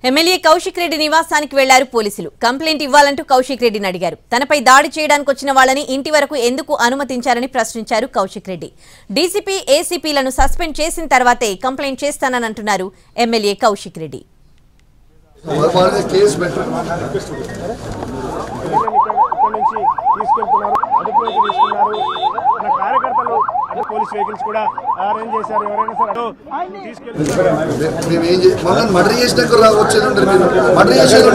MLA Kaushik Reddy నివాసానికి వెళ్లారు పోలీసులు. కంప్లైంట్ ఇవ్వాలంటూ కౌశిక్ రెడ్డిని అడిగారు. తనపై దాడి చేయడానికి వచ్చిన వాళ్ళని ఇంటి వరకు ఎందుకు అనుమతించారని ప్రశ్నించారు కౌశిక్ రెడ్డి. డీసీపీ, ఏసీపీలను సస్పెండ్ చేసిన తర్వాతే కంప్లైంట్ చేస్తానని అంటున్నారు MLA Kaushik Reddy. Police vehicles కూడా అరేంజ్ చేశారు. ఎవరైనా సరే మర్డర్ చేసినాక వచ్చేది మర్డర్ చేసేది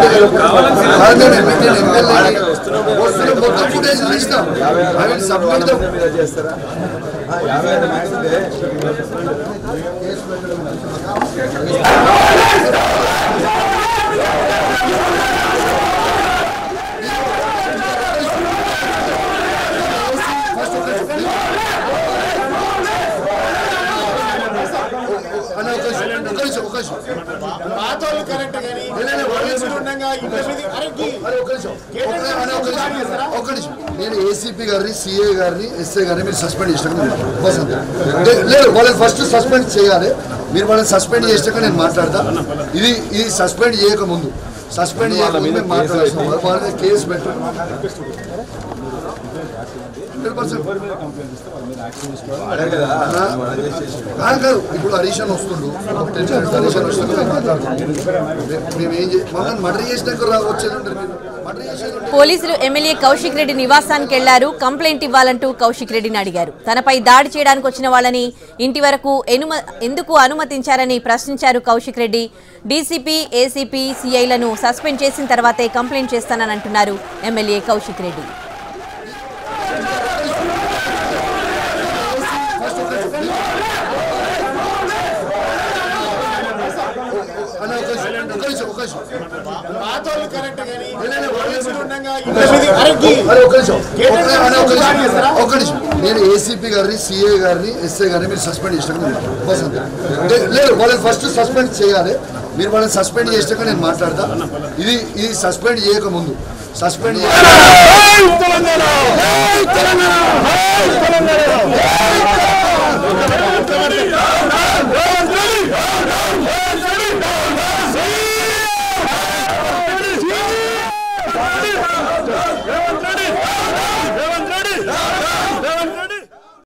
మొత్తం ఫుటేజ్ ఇస్తాం. నేను ఏసీపీ గారిని, సిఐ గారిని, ఎస్ఐ గారిని మీరు సస్పెండ్ చేసినాక లేదు, వాళ్ళని ఫస్ట్ సస్పెండ్ చేయాలి. మీరు వాళ్ళని సస్పెండ్ చేసినాక నేను మాట్లాడతా. ఇది సస్పెండ్ చేయకముందు మేము మాట్లాడాల్సిన వాళ్ళని కేసు పెట్టు. 100% కాదు. ఇప్పుడు హరీషన్ వస్తుండు, హరీషన్ వస్తుంది, మర్డర్ చేసినాక వచ్చేది. పోలీసులు ఎమ్మెల్యే కౌశిక్ రెడ్డి నివాసానికి వెళ్లారు. కంప్లైంట్ ఇవ్వాలంటూ కౌశిక్ రెడ్డిని అడిగారు. తనపై దాడి చేయడానికి వచ్చిన వాళ్ళని ఇంటి వరకు ఎందుకు అనుమతించారని ప్రశ్నించారు కౌశిక్ రెడ్డి. డీసీపీ, ఏసీపీ, సీఐలను సస్పెండ్ చేసిన తర్వాతే కంప్లైంట్ చేస్తానని అంటున్నారు ఎమ్మెల్యే కౌశిక్ రెడ్డి. నేను ఏసీపీ గారిని, సిఐ గారిని, ఎస్ఐ గారిని మీరు సస్పెండ్ చేసినాక లేదు, వాళ్ళని ఫస్ట్ సస్పెండ్ చేయాలి. మీరు వాళ్ళని సస్పెండ్ చేసినాక నేను మాట్లాడతా. ఇది సస్పెండ్ చేయకముందు సస్పెండ్